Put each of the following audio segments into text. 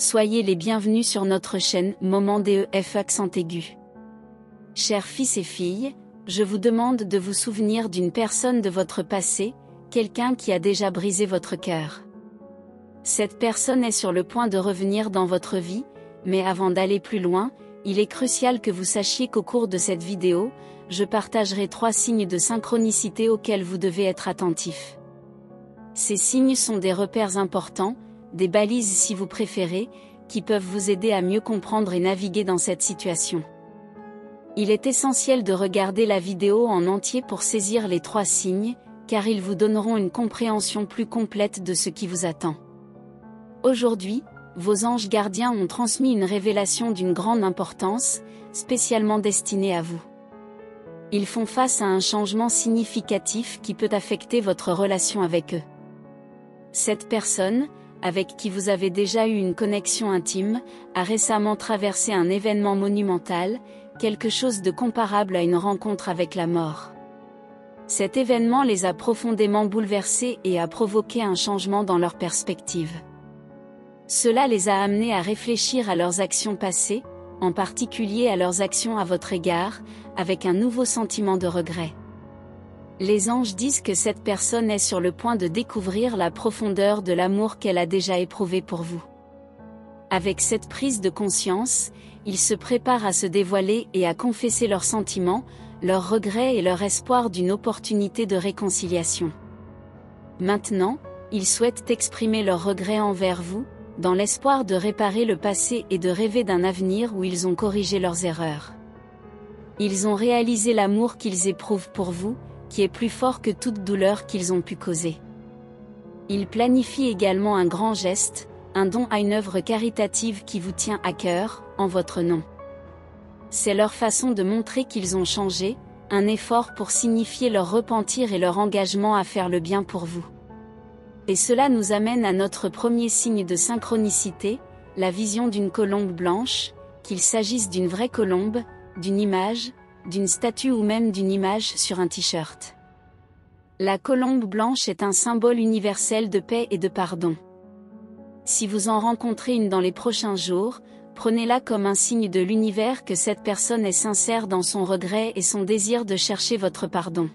soyez les bienvenus sur notre chaîne Moment DEF accent aigu. Chers fils et filles, je vous demande de vous souvenir d'une personne de votre passé, quelqu'un qui a déjà brisé votre cœur. Cette personne est sur le point de revenir dans votre vie, mais avant d'aller plus loin, il est crucial que vous sachiez qu'au cours de cette vidéo, je partagerai 3 signes de synchronicité auxquels vous devez être attentif. Ces signes sont des repères importants, des balises si vous préférez, qui peuvent vous aider à mieux comprendre et naviguer dans cette situation. Il est essentiel de regarder la vidéo en entier pour saisir les 3 signes, car ils vous donneront une compréhension plus complète de ce qui vous attend. Aujourd'hui, vos anges gardiens ont transmis une révélation d'une grande importance, spécialement destinée à vous. Ils font face à un changement significatif qui peut affecter votre relation avec eux. Cette personne, avec qui vous avez déjà eu une connexion intime, a récemment traversé un événement monumental, quelque chose de comparable à une rencontre avec la mort. Cet événement les a profondément bouleversés et a provoqué un changement dans leur perspective. Cela les a amenés à réfléchir à leurs actions passées, en particulier à leurs actions à votre égard, avec un nouveau sentiment de regret. Les anges disent que cette personne est sur le point de découvrir la profondeur de l'amour qu'elle a déjà éprouvé pour vous. Avec cette prise de conscience, ils se préparent à se dévoiler et à confesser leurs sentiments, leurs regrets et leur espoir d'une opportunité de réconciliation. Maintenant, ils souhaitent exprimer leurs regrets envers vous, dans l'espoir de réparer le passé et de rêver d'un avenir où ils ont corrigé leurs erreurs. Ils ont réalisé l'amour qu'ils éprouvent pour vous, qui est plus fort que toute douleur qu'ils ont pu causer. Ils planifient également un grand geste, un don à une œuvre caritative qui vous tient à cœur, en votre nom. C'est leur façon de montrer qu'ils ont changé, un effort pour signifier leur repentir et leur engagement à faire le bien pour vous. Et cela nous amène à notre premier signe de synchronicité, la vision d'une colombe blanche, qu'il s'agisse d'une vraie colombe, d'une image, d'une statue ou même d'une image sur un t-shirt. La colombe blanche est un symbole universel de paix et de pardon. Si vous en rencontrez une dans les prochains jours, prenez-la comme un signe de l'univers que cette personne est sincère dans son regret et son désir de chercher votre pardon.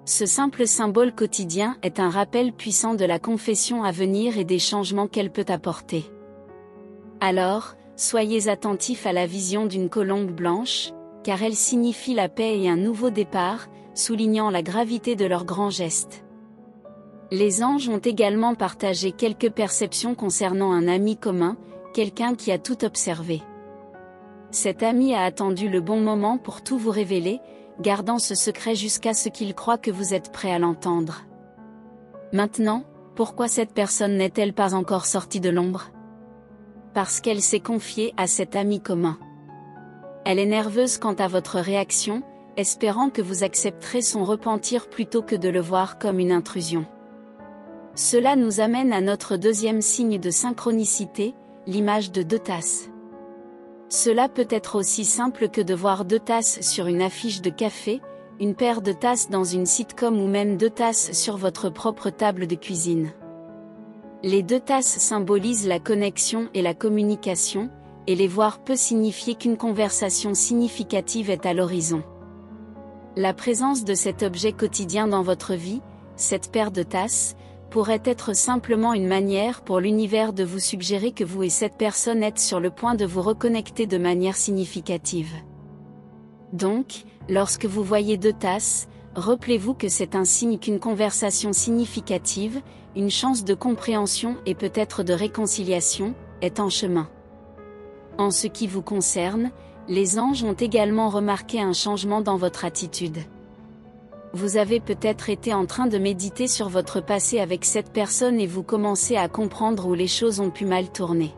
Ce simple symbole quotidien est un rappel puissant de la confession à venir et des changements qu'elle peut apporter. Alors, soyez attentifs à la vision d'une colombe blanche, car elle signifie la paix et un nouveau départ, soulignant la gravité de leur grand geste. Les anges ont également partagé quelques perceptions concernant un ami commun, quelqu'un qui a tout observé. Cet ami a attendu le bon moment pour tout vous révéler, gardant ce secret jusqu'à ce qu'il croit que vous êtes prêt à l'entendre. Maintenant, pourquoi cette personne n'est-elle pas encore sortie de l'ombre? Parce qu'elle s'est confiée à cet ami commun. Elle est nerveuse quant à votre réaction, espérant que vous accepterez son repentir plutôt que de le voir comme une intrusion. Cela nous amène à notre deuxième signe de synchronicité, l'image de 2 tasses. Cela peut être aussi simple que de voir 2 tasses sur une affiche de café, une paire de tasses dans une sitcom ou même 2 tasses sur votre propre table de cuisine. Les 2 tasses symbolisent la connexion et la communication, et les voir peut signifier qu'une conversation significative est à l'horizon. La présence de cet objet quotidien dans votre vie, cette paire de tasses, pourrait être simplement une manière pour l'univers de vous suggérer que vous et cette personne êtes sur le point de vous reconnecter de manière significative. Donc, lorsque vous voyez 2 tasses, rappelez-vous que c'est un signe qu'une conversation significative, une chance de compréhension et peut-être de réconciliation, est en chemin. En ce qui vous concerne, les anges ont également remarqué un changement dans votre attitude. Vous avez peut-être été en train de méditer sur votre passé avec cette personne et vous commencez à comprendre où les choses ont pu mal tourner.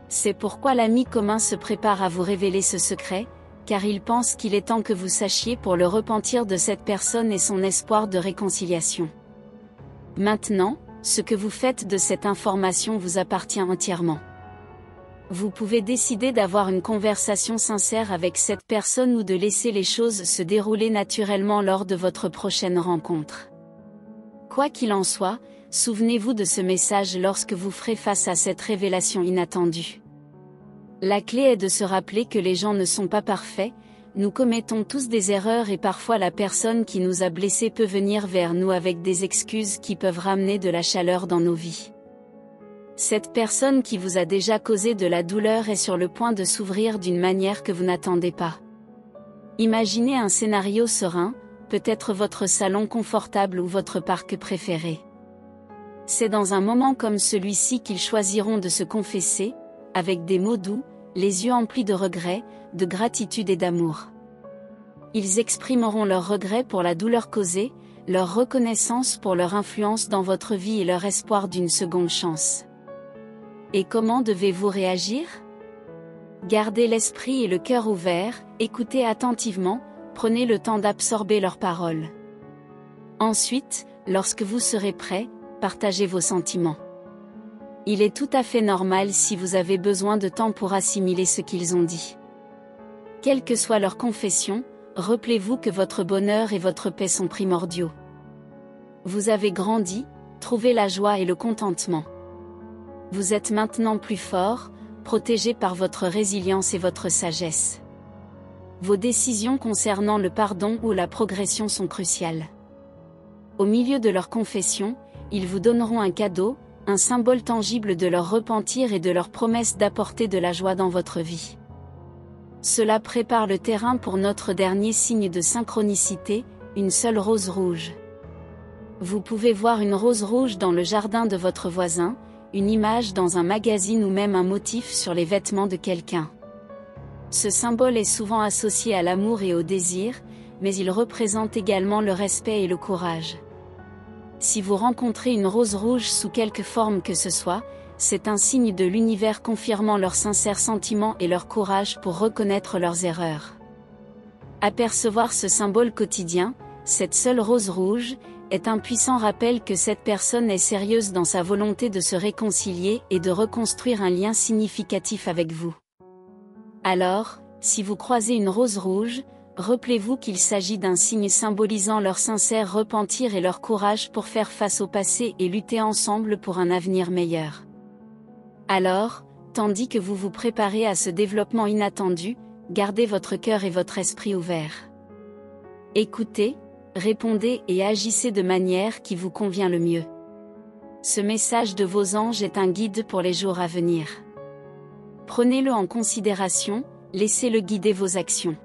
C'est pourquoi l'ami commun se prépare à vous révéler ce secret, car il pense qu'il est temps que vous sachiez pour le repentir de cette personne et son espoir de réconciliation. Maintenant, ce que vous faites de cette information vous appartient entièrement. Vous pouvez décider d'avoir une conversation sincère avec cette personne ou de laisser les choses se dérouler naturellement lors de votre prochaine rencontre. Quoi qu'il en soit, Souvenez-vous de ce message lorsque vous ferez face à cette révélation inattendue. La clé est de se rappeler que les gens ne sont pas parfaits, nous commettons tous des erreurs et parfois la personne qui nous a blessés peut venir vers nous avec des excuses qui peuvent ramener de la chaleur dans nos vies. Cette personne qui vous a déjà causé de la douleur est sur le point de s'ouvrir d'une manière que vous n'attendez pas. Imaginez un scénario serein, peut-être votre salon confortable ou votre parc préféré. C'est dans un moment comme celui-ci qu'ils choisiront de se confesser, avec des mots doux, les yeux emplis de regrets, de gratitude et d'amour. Ils exprimeront leurs regrets pour la douleur causée, leur reconnaissance pour leur influence dans votre vie et leur espoir d'une seconde chance. Et comment devez-vous réagir? Gardez l'esprit et le cœur ouverts, écoutez attentivement, prenez le temps d'absorber leurs paroles. Ensuite, lorsque vous serez prêt, partagez vos sentiments. Il est tout à fait normal si vous avez besoin de temps pour assimiler ce qu'ils ont dit. Quelle que soit leur confession, rappelez-vous que votre bonheur et votre paix sont primordiaux. Vous avez grandi, trouvé la joie et le contentement. Vous êtes maintenant plus fort, protégé par votre résilience et votre sagesse. Vos décisions concernant le pardon ou la progression sont cruciales. Au milieu de leur confession, ils vous donneront un cadeau, un symbole tangible de leur repentir et de leur promesse d'apporter de la joie dans votre vie. Cela prépare le terrain pour notre dernier signe de synchronicité, une seule rose rouge. Vous pouvez voir une rose rouge dans le jardin de votre voisin, une image dans un magazine ou même un motif sur les vêtements de quelqu'un. Ce symbole est souvent associé à l'amour et au désir, mais il représente également le respect et le courage. Si vous rencontrez une rose rouge sous quelque forme que ce soit, c'est un signe de l'univers confirmant leurs sincères sentiments et leur courage pour reconnaître leurs erreurs. Apercevoir ce symbole quotidien, cette seule rose rouge, est un puissant rappel que cette personne est sérieuse dans sa volonté de se réconcilier et de reconstruire un lien significatif avec vous. Alors, si vous croisez une rose rouge, rappelez-vous qu'il s'agit d'un signe symbolisant leur sincère repentir et leur courage pour faire face au passé et lutter ensemble pour un avenir meilleur. Alors, tandis que vous vous préparez à ce développement inattendu, gardez votre cœur et votre esprit ouverts. Écoutez, répondez et agissez de manière qui vous convient le mieux. Ce message de vos anges est un guide pour les jours à venir. Prenez-le en considération, laissez-le guider vos actions.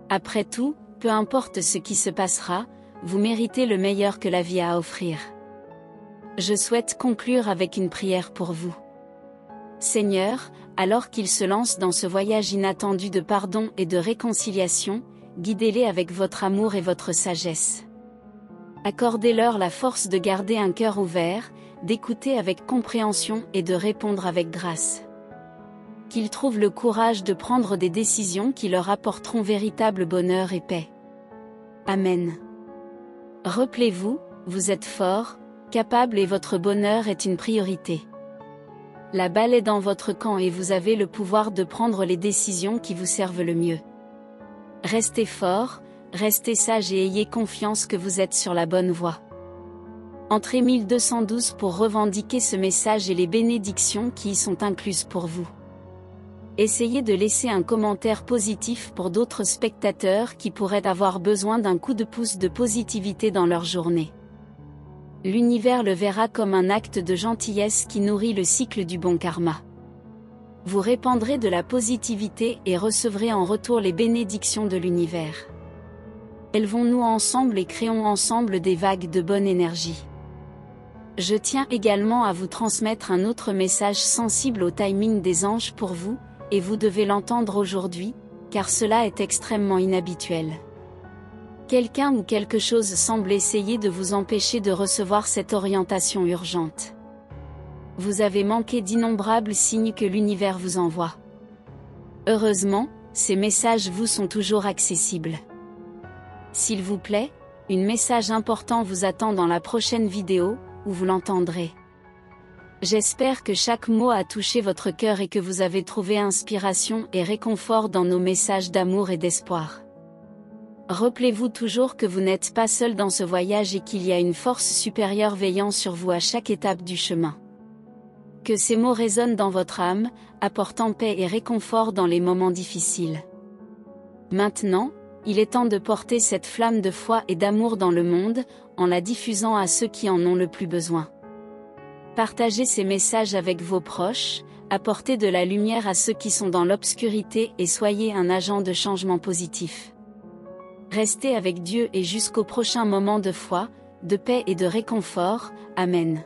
Après tout, peu importe ce qui se passera, vous méritez le meilleur que la vie a à offrir. Je souhaite conclure avec une prière pour vous. Seigneur, alors qu'ils se lancent dans ce voyage inattendu de pardon et de réconciliation, guidez-les avec votre amour et votre sagesse. Accordez-leur la force de garder un cœur ouvert, d'écouter avec compréhension et de répondre avec grâce. Qu'ils trouvent le courage de prendre des décisions qui leur apporteront véritable bonheur et paix. Amen. Rappelez-vous, vous êtes fort, capable et votre bonheur est une priorité. La balle est dans votre camp et vous avez le pouvoir de prendre les décisions qui vous servent le mieux. Restez fort, restez sage et ayez confiance que vous êtes sur la bonne voie. Entrez 1212 pour revendiquer ce message et les bénédictions qui y sont incluses pour vous. Essayez de laisser un commentaire positif pour d'autres spectateurs qui pourraient avoir besoin d'un coup de pouce de positivité dans leur journée. L'univers le verra comme un acte de gentillesse qui nourrit le cycle du bon karma. Vous répandrez de la positivité et recevrez en retour les bénédictions de l'univers. Élevons-nous ensemble et créons ensemble des vagues de bonne énergie. Je tiens également à vous transmettre un autre message sensible au timing des anges pour vous, et vous devez l'entendre aujourd'hui, car cela est extrêmement inhabituel. Quelqu'un ou quelque chose semble essayer de vous empêcher de recevoir cette orientation urgente. Vous avez manqué d'innombrables signes que l'univers vous envoie. Heureusement, ces messages vous sont toujours accessibles. S'il vous plaît, un message important vous attend dans la prochaine vidéo, où vous l'entendrez. J'espère que chaque mot a touché votre cœur et que vous avez trouvé inspiration et réconfort dans nos messages d'amour et d'espoir. Rappelez-vous toujours que vous n'êtes pas seul dans ce voyage et qu'il y a une force supérieure veillant sur vous à chaque étape du chemin. Que ces mots résonnent dans votre âme, apportant paix et réconfort dans les moments difficiles. Maintenant, il est temps de porter cette flamme de foi et d'amour dans le monde, en la diffusant à ceux qui en ont le plus besoin. Partagez ces messages avec vos proches, apportez de la lumière à ceux qui sont dans l'obscurité et soyez un agent de changement positif. Restez avec Dieu et jusqu'au prochain moment de foi, de paix et de réconfort. Amen.